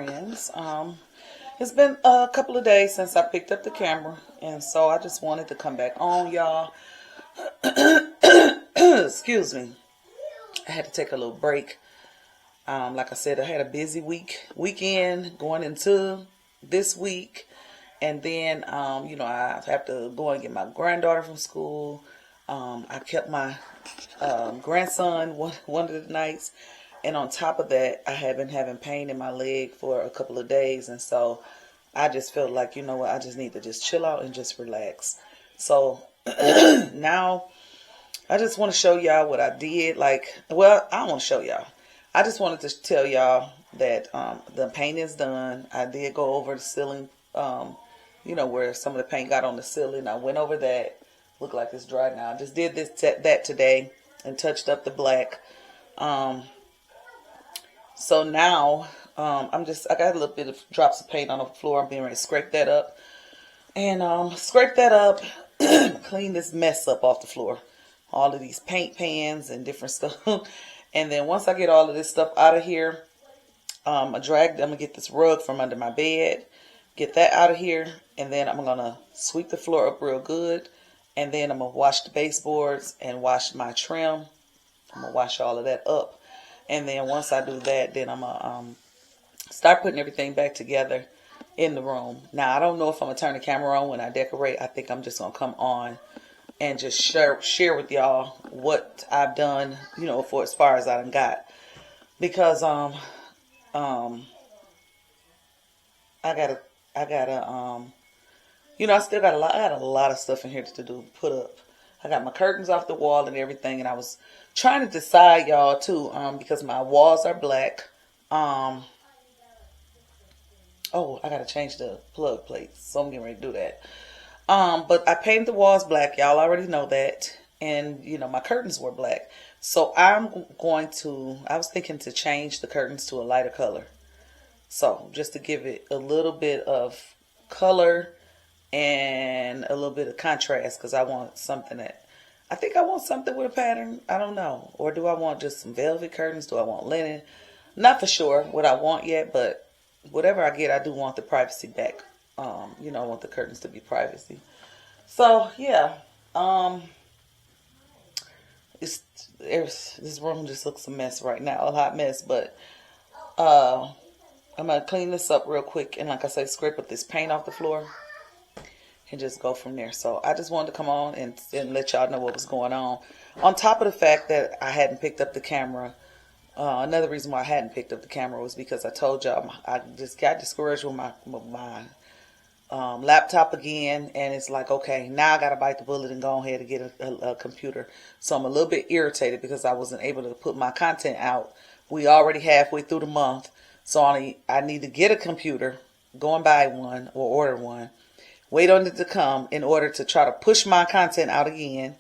friends. It's been a couple of days since I picked up the camera, and so I just wanted to come back on, y'all. Excuse me. I had to take a little break. Like I said, I had a busy weekend going into this week, and then I have to go and get my granddaughter from school. I kept my grandson one of the nights. And on top of that, I have been having pain in my leg for a couple of days. And so I just felt like, you know what, I just need to just chill out and just relax. So now I just want to show y'all what I did. I don't want to show y'all. I just wanted to tell y'all that the paint is done. I did go over the ceiling, where some of the paint got on the ceiling. I went over that. Look like it's dry now. I just did that today and touched up the black. So now, I got a little bit of drops of paint on the floor. I'm being ready to scrape that up. And clean this mess up off the floor. All of these paint pans and different stuff. And then once I get all of this stuff out of here, I'm going to get this rug from under my bed. Get that out of here. And then I'm going to sweep the floor up real good. And then I'm going to wash the baseboards and wash my trim. I'm going to wash all of that up. And then once I do that, then I'm going to start putting everything back together in the room. Now, I don't know if I'm going to turn the camera on when I decorate. I think I'm just going to come on and just share with y'all what I've done, for as far as I done got. Because I still got a lot of stuff in here to put up. I got my curtains off the wall and everything, and I was trying to decide, y'all, too, because my walls are black. I gotta change the plug plates, so I'm getting ready to do that. But I painted the walls black, y'all already know that, and my curtains were black. So I was thinking to change the curtains to a lighter color. So just to give it a little bit of color and a little bit of contrast, because I want something with a pattern. I don't know. Or do I want just some velvet curtains? Do I want linen? Not for sure what I want yet, but whatever I get, I do want the privacy back. I want the curtains to be privacy. So yeah, this room just looks a mess right now, a hot mess. But I'm gonna clean this up real quick, and like I say, scrape up this paint off the floor and just go from there. So I just wanted to come on and let y'all know what was going on. On top of the fact that I hadn't picked up the camera, another reason why I hadn't picked up the camera was because I told y'all I just got discouraged with my laptop again, and it's like, okay, now I gotta bite the bullet and go ahead and get a computer. So I'm a little bit irritated because I wasn't able to put my content out. We already halfway through the month, so I need to get a computer, go and buy one or order one, wait on it to come in order to try to push my content out again.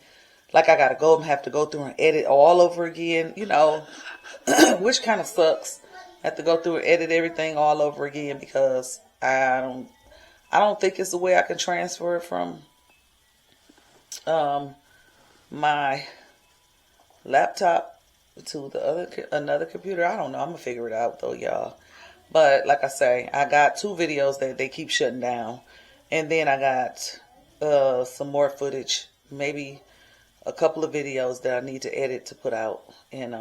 Like I gotta have to go through and edit all over again, which kind of sucks. I have to go through and edit everything all over again because I don't think it's the way I can transfer it from my laptop to another computer. I don't know. I'm gonna figure it out though, y'all. But like I say, I got 2 videos that they keep shutting down, and then I got some more footage, maybe a couple of videos that I need to edit to put out. And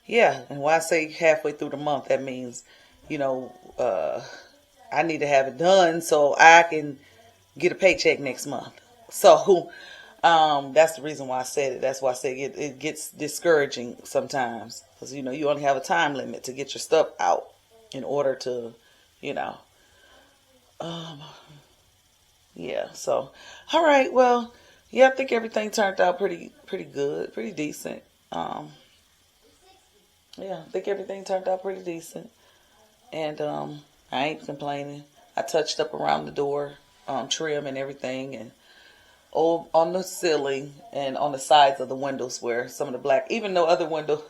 yeah, and when I say halfway through the month, that means I need to have it done so I can get a paycheck next month. So that's the reason why I said it. That's why I say it gets discouraging sometimes, because you only have a time limit to get your stuff out in order to yeah. So all right, well, yeah, I think everything turned out pretty good, pretty decent. Yeah, I think everything turned out pretty decent, and I ain't complaining. I touched up around the door, trim and everything, and on the ceiling and on the sides of the windows where some of the black, even though other window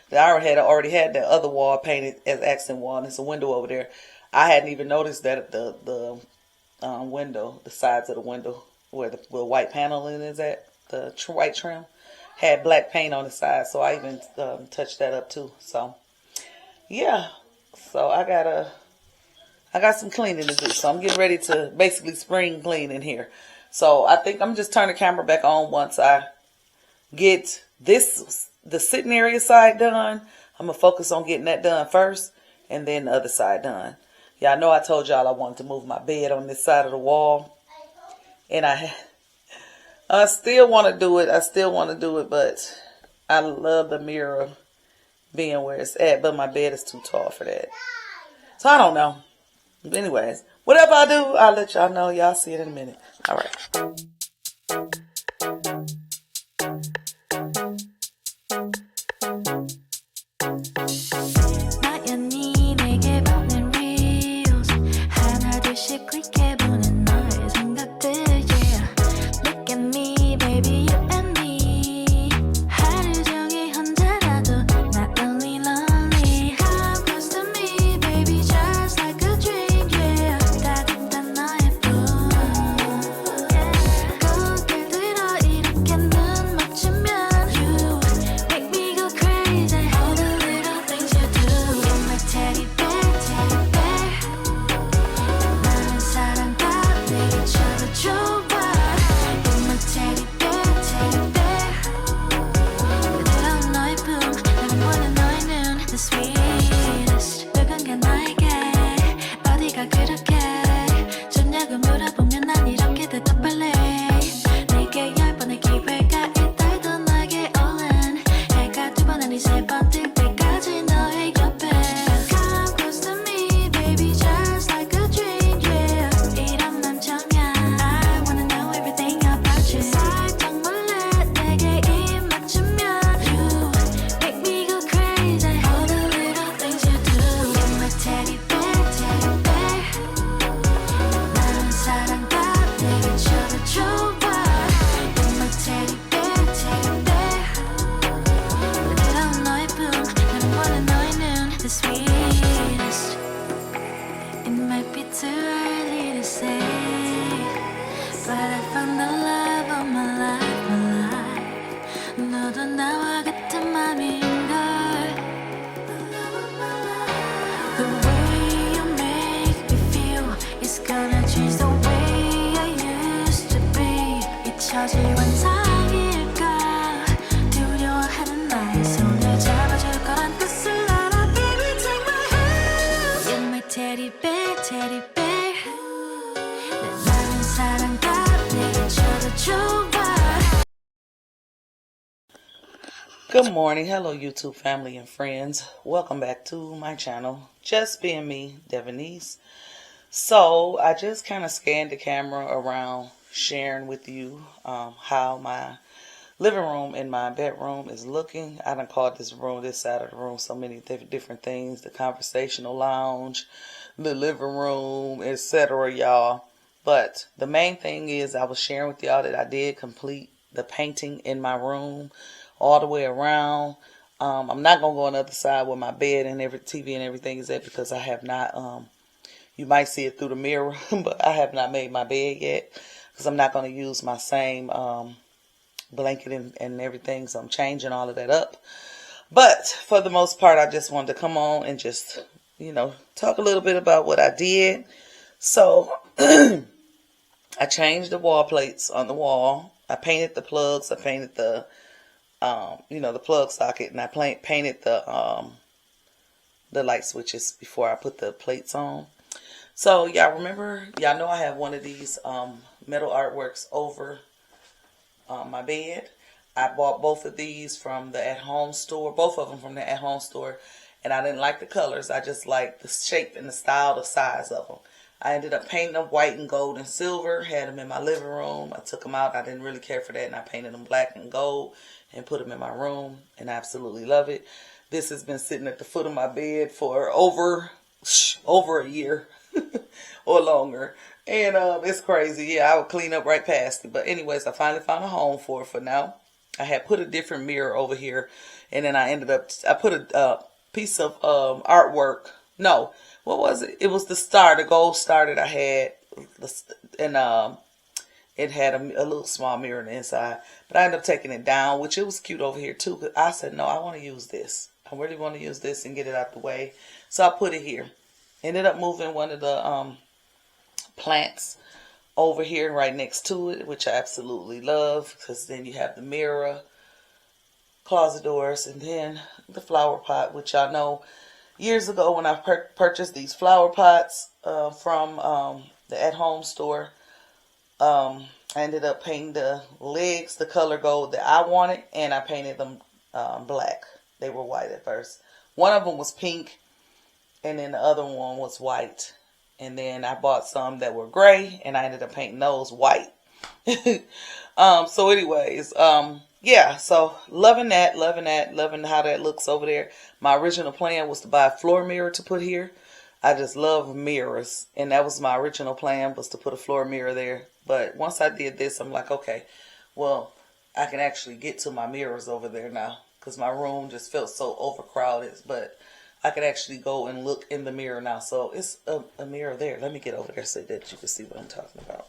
that I already had that other wall painted as accent wall, and it's a window over there. I hadn't even noticed that the window, the sides of the window where the white paneling is at, the white trim, had black paint on the side, so I even touched that up too. So yeah, So I got some cleaning to do. So I'm getting ready to basically spring clean in here. So I think I'm just turning the camera back on once I get the sitting area side done. I'm going to focus on getting that done first and then the other side done. Yeah, I know I told y'all I wanted to move my bed on this side of the wall. And I still want to do it. But I love the mirror being where it's at. But my bed is too tall for that. So I don't know. Anyways, whatever I do, I'll let y'all know. Y'all see it in a minute. All right. Good morning. Hello, YouTube family and friends. Welcome back to my channel. Just being me, Devonice. So I just kind of scanned the camera around sharing with you how my living room and my bedroom is looking. I done called this side of the room, so many different things. The conversational lounge, the living room, etc., y'all. But the main thing is I was sharing with y'all that I did complete the painting in my room all the way around. I'm not going to go on the other side where my bed and every TV and everything is at because I have not, you might see it through the mirror, but I have not made my bed yet because I'm not going to use my same blanket and everything. So I'm changing all of that up. But for the most part, I just wanted to come on and just, talk a little bit about what I did. So I changed the wall plates on the wall. I painted the plugs. I painted the the plug socket, and I painted the light switches before I put the plates on. So y'all know I have one of these metal artworks over my bed. I bought both of these from the at-home store, both of them from the at-home store, and I didn't like the colors. I just liked the shape and the style, the size of them. I ended up painting them white and gold and silver, had them in my living room. I took them out. I didn't really care for that, and I painted them black and gold and put them in my room, and I absolutely love it. This has been sitting at the foot of my bed for over a year or longer, and it's crazy. Yeah, I would clean up right past it. But anyways, I finally found a home for it for now. I had put a different mirror over here, and then I put a piece of artwork. No, what was it? It was the gold star that I had, and it had a little small mirror on the inside. But I ended up taking it down, which it was cute over here too. But I said, no, I want to use this. I really want to use this and get it out the way. So I put it here. Ended up moving one of the plants over here right next to it, which I absolutely love, because then you have the mirror, closet doors, and then the flower pot, which y'all know years ago when I purchased these flower pots from the at-home store. I ended up painting the legs the color gold that I wanted, and I painted them black. They were white at first. One of them was pink, and then the other one was white. And then I bought some that were gray, and I ended up painting those white. So anyways, yeah, so loving loving how that looks over there. My original plan was to buy a floor mirror to put here. I just love mirrors, and that was my original plan, was to put a floor mirror there. But once I did this, I'm like, okay, well, I can actually get to my mirrors over there now, because my room just felt so overcrowded. But I could actually go and look in the mirror now. So it's a mirror there. Let me get over there so that you can see what I'm talking about.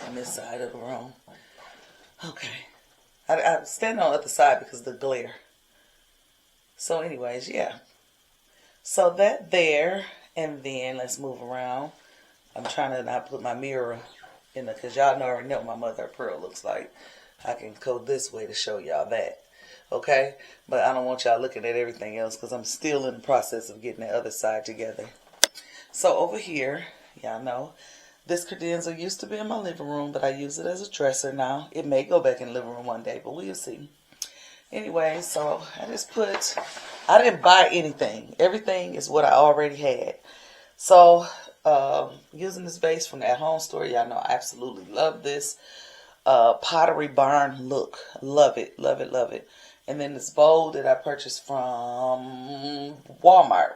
On this side of the room. Okay. I stand on the other side because of the glare. So anyways, yeah. So that there. And then let's move around. I'm trying to not put my mirror in the, because y'all already know what my mother of pearl looks like. I can go this way to show y'all that. Okay, but I don't want y'all looking at everything else because I'm still in the process of getting the other side together. So over here, y'all know, this credenza used to be in my living room, but I use it as a dresser now. It may go back in the living room one day, but we'll see. Anyway, so I didn't buy anything. Everything is what I already had. So, using this vase from the at-home store, y'all know I absolutely love this Pottery Barn look. Love it, love it, love it. And then this bowl that I purchased from Walmart.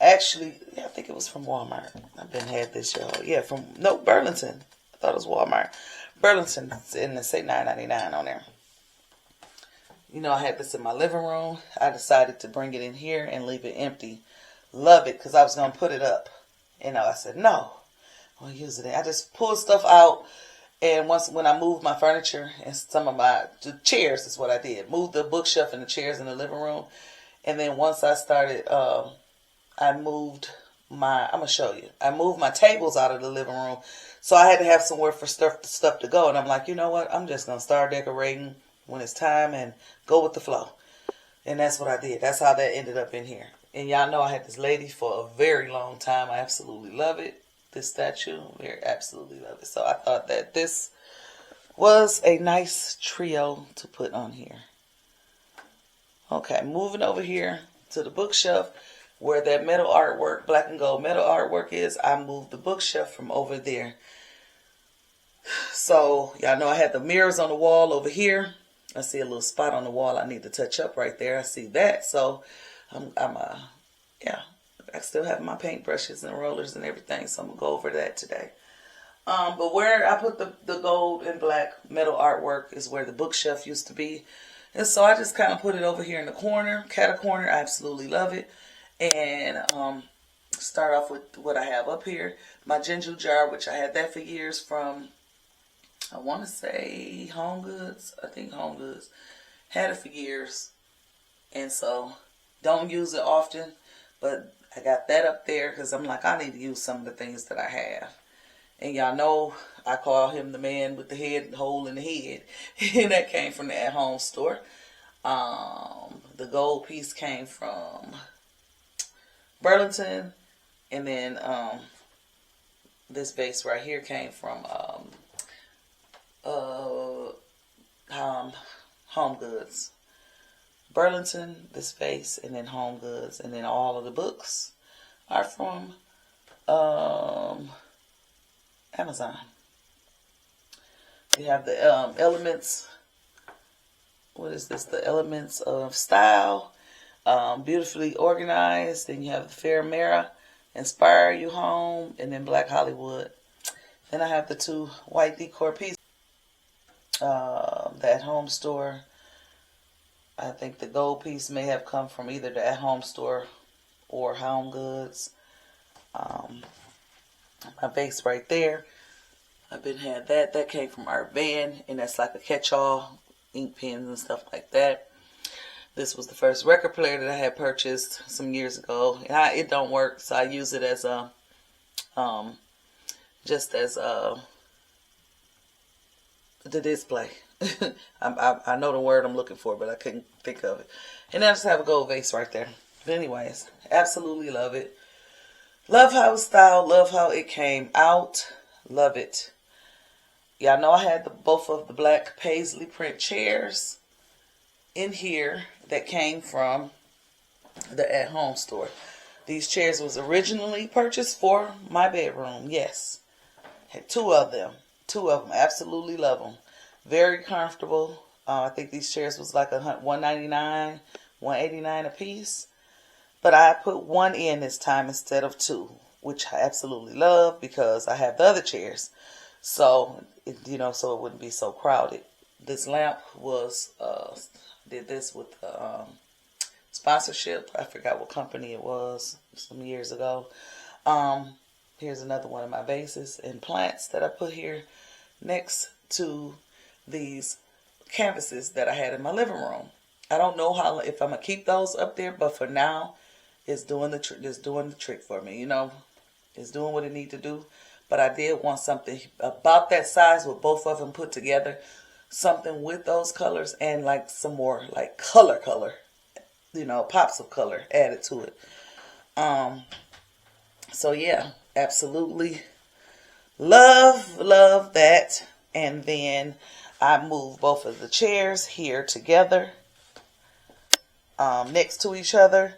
Actually, yeah, I think it was from Walmart. I've been had this, y'all. Yeah, Burlington. I thought it was Walmart. Burlington, and it say $9.99 on there. You know, I had this in my living room. I decided to bring it in here and leave it empty. Love it, because I was going to put it up. And I said, no, I'm going to use it. I just pulled stuff out. And when I moved my furniture and some of the chairs is what I did. Moved the bookshelf and the chairs in the living room. And then once I started, I moved I'm going to show you. I moved my tables out of the living room. So I had to have somewhere for stuff to go. And I'm like, you know what? I'm just going to start decorating when it's time and go with the flow. And that's what I did. That's how that ended up in here. And y'all know I had this lady for a very long time. I absolutely love it. This statue, absolutely love it. So I thought that this was a nice trio to put on here. Okay, moving over here to the bookshelf where that metal artwork, black and gold metal artwork is. I moved the bookshelf from over there. So y'all know I had the mirrors on the wall over here. I see a little spot on the wall I need to touch up right there. I see that. So yeah. I still have my paintbrushes and rollers and everything, so I'm going to go over that today. But where I put the gold and black metal artwork is where the bookshelf used to be. And so I just kind of put it over here in the corner, cat corner. I absolutely love it. And start off with what I have up here. My ginger jar, which I had that for years from, I want to say Home Goods. I think Home Goods. Had it for years. And so don't use it often, but I got that up there because I'm like, I need to use some of the things that I have. And y'all know I call him the man with the head hole in the head. And that came from the at-home store. The gold piece came from Burlington. And then this vase right here came from Home Goods. Burlington, this vase, and then Home Goods, and then all of the books are from Amazon. You have the elements. What is this? The elements of style, beautifully organized. Then you have the Fair Mara, Inspire You Home, and then Black Hollywood. Then I have the two white decor pieces. The at-home store. I think the gold piece may have come from either the at-home store or Home Goods. My vase right there. I've been had that. That came from Art Van, and that's like a catch-all, ink pens and stuff like that. This was the first record player that I had purchased some years ago. And it don't work, so I use it as a, just as the display. I know the word I'm looking for, but I couldn't think of it. And I just have a gold vase right there. But anyways, absolutely love it. Love how it's styled. Love how it came out. Love it. Y'all know I had both of the black paisley print chairs in here that came from the At Home store. These chairs was originally purchased for my bedroom. Yes. Had two of them. Two of them. Absolutely love them. Very comfortable. I think these chairs was like $199, $189 a piece. But I put one in this time instead of two, which I absolutely love because I have the other chairs. So, so it wouldn't be so crowded. This lamp was, did this with sponsorship. I forgot what company it was some years ago. Here's another one of my vases and plants that I put here next to these canvases that I had in my living room. I don't know if I'm gonna keep those up there, but for now, it's doing the trick for me. It's doing what it need to do. But I did want something about that size with both of them put together, something with those colors and like some more like color, pops of color added to it. So yeah, absolutely love that. And then I moved both of the chairs here together, next to each other.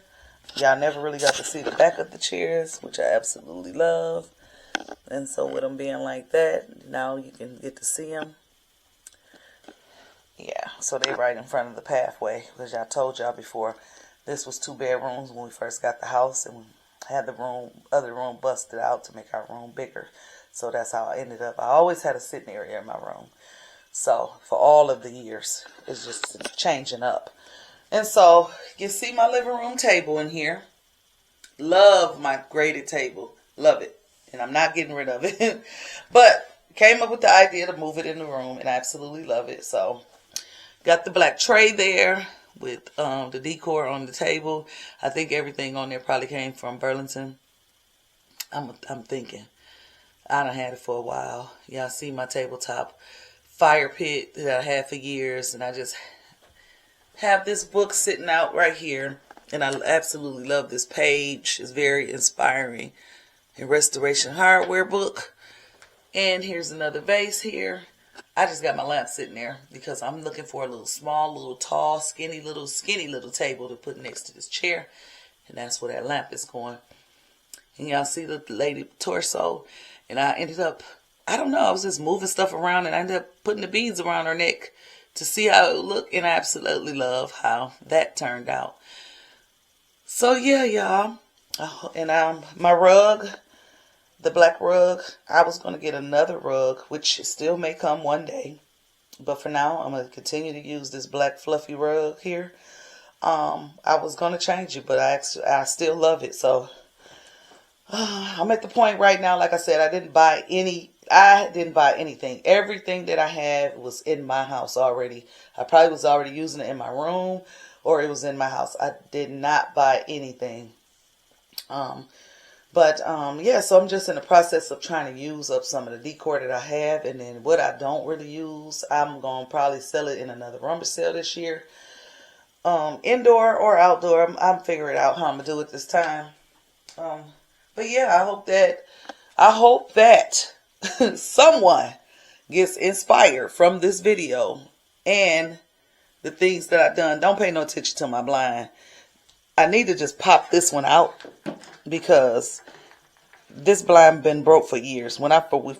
Y'all never really got to see the back of the chairs, which I absolutely love. And so with them being like that, now you can get to see them. Yeah, so they're right in front of the pathway, because I told y'all before, this was 2 bedrooms when we first got the house, and we had the other room busted out to make our room bigger. So that's how I ended up. I always had a sitting area in my room. So for all of the years, it's just changing up. And so you see my living room table in here. Love my graded table. Love it. And I'm not getting rid of it. But came up with the idea to move it in the room, and I absolutely love it. So got the black tray there with the decor on the table. I think everything on there probably came from Burlington. I'm thinking. I done had it for a while. Y'all see my tabletop fire pit that I had for years, and I just have this book sitting out right here, and I absolutely love this page. It's very inspiring. A restoration hardware book. And here's another vase here. I just got my lamp sitting there because I'm looking for a little tall, skinny little table to put next to this chair, and that's where that lamp is going. And y'all see the lady torso, and I ended up, I don't know, I was just moving stuff around, and I ended up putting the beads around her neck to see how it would look, and I absolutely love how that turned out. So yeah, y'all. And my rug, the black rug, I was going to get another rug, which still may come one day. But for now, I'm going to continue to use this black fluffy rug here. I was going to change it, but I still love it. So I'm at the point right now, like I said, I didn't buy anything. Everything that I had was in my house already. I probably was already using it in my room, or it was in my house. I did not buy anything. Yeah, so I'm just in the process of trying to use up some of the decor that I have, and then what I don't really use, I'm going to probably sell it in another rummage sale this year. Indoor or outdoor, I'm figuring out how I'm going to do it this time. But yeah, I hope that someone gets inspired from this video and the things that I've done. Don't pay no attention to my blind. I need to just pop this one out because this blind been broke for years. When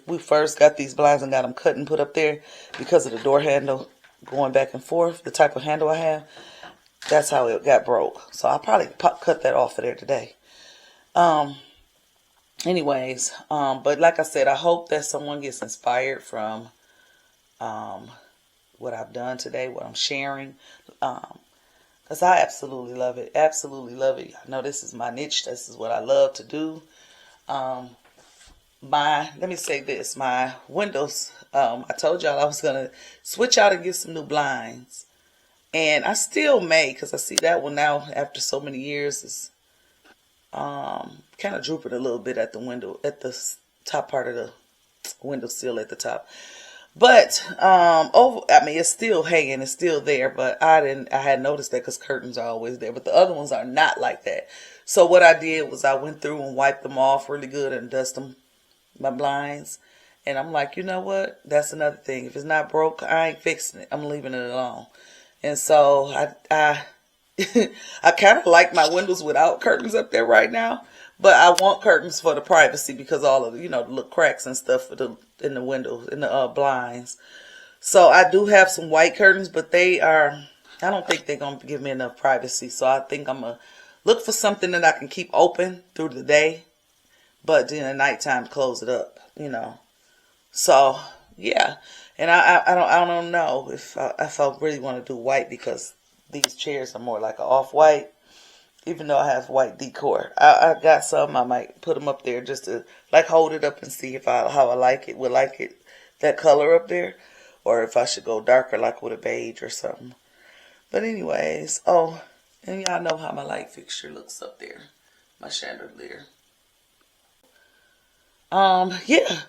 we first got these blinds and got them cut and put up there because of the door handle going back and forth, the type of handle I have, that's how it got broke. So I'll probably cut that off of there today. Anyways, but like I said, I hope that someone gets inspired from what I've done today, what I'm sharing. Because I absolutely love it. Absolutely love it. I know this is my niche. This is what I love to do. Let me say this. My windows, I told y'all I was going to switch out and get some new blinds. And I still may, because I see that one now after so many years is kind of drooping a little bit at the window, at the top part of the window sill at the top. But I mean, it's still hanging, it's still there. But I had noticed that because curtains are always there. But the other ones are not like that. So what I did was I went through and wiped them off really good and dusted my blinds. And I'm like, you know what? That's another thing. If it's not broke, I ain't fixing it. I'm leaving it alone. And so I I kind of like my windows without curtains up there right now. But I want curtains for the privacy because all of the, the little cracks and stuff in the windows, in the blinds. So I do have some white curtains, but I don't think they're going to give me enough privacy. So I think I'm going to look for something that I can keep open through the day, but then at nighttime close it up, So yeah, and I don't know if I really want to do white because these chairs are more like an off-white. Even though I have white decor, I got some. I might put them up there just to like hold it up and see if how I like it. Would like it that color up there, or if I should go darker, like with a beige or something. But anyways, oh, and y'all know how my light fixture looks up there, my chandelier. Yeah.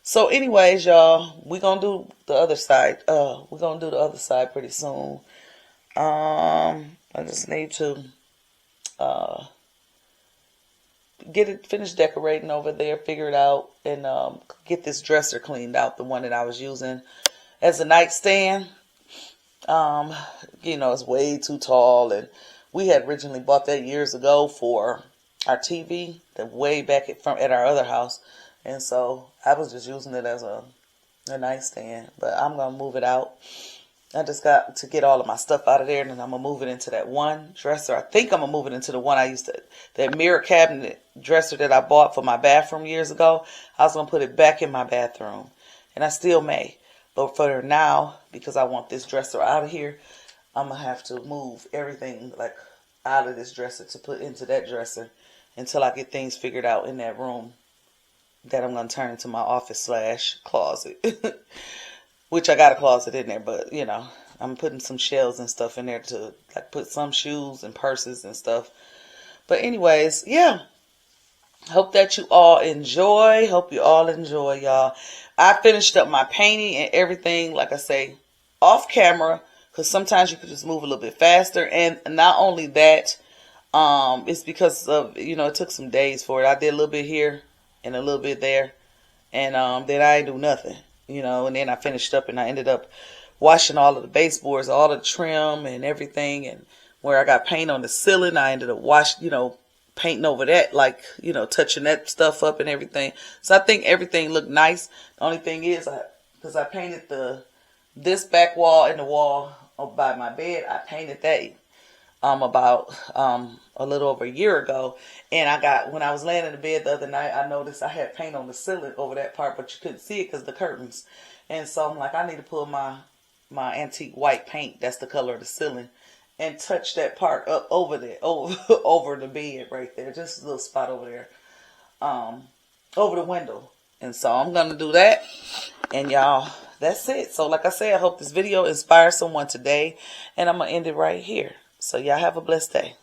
So anyways, y'all, we're gonna do the other side. We're gonna do the other side pretty soon. I just need to finish decorating over there, figure it out, and get this dresser cleaned out, the one that I was using as a nightstand. It's way too tall, and we had originally bought that years ago for our TV, that way back at our other house, and so I was just using it as a nightstand, but I'm gonna move it out. I just got to get all of my stuff out of there, and then I'm going to move it into that one dresser. I think I'm going to move it into the one that mirror cabinet dresser that I bought for my bathroom years ago. I was going to put it back in my bathroom, and I still may. But for now, because I want this dresser out of here, I'm going to have to move everything like out of this dresser to put into that dresser until I get things figured out in that room that I'm going to turn into my office / closet. Which I got a closet in there, but I'm putting some shelves and stuff in there to like put some shoes and purses and stuff. But anyways, yeah. Hope that you all enjoy. Hope you all enjoy, y'all. I finished up my painting and everything, like I say, off camera, because sometimes you could just move a little bit faster. And not only that, it's because of, it took some days for it. I did a little bit here and a little bit there, and then I didn't do nothing. And then I finished up and I ended up washing all of the baseboards, all the trim and everything. And where I got paint on the ceiling, I ended up painting over that, like, touching that stuff up and everything. So I think everything looked nice. The only thing is, because I painted this back wall and the wall by my bed, I painted that about a little over a year ago, and when I was laying in the bed the other night, I noticed I had paint on the ceiling over that part, but you couldn't see it because of the curtains. And so I'm like, I need to pull my antique white paint, that's the color of the ceiling, and touch that part up over there, over the bed right there, just a little spot over there, over the window. And so I'm gonna do that, and y'all, that's it. So like I said, I hope this video inspires someone today, and I'm gonna end it right here. So y'all have a blessed day.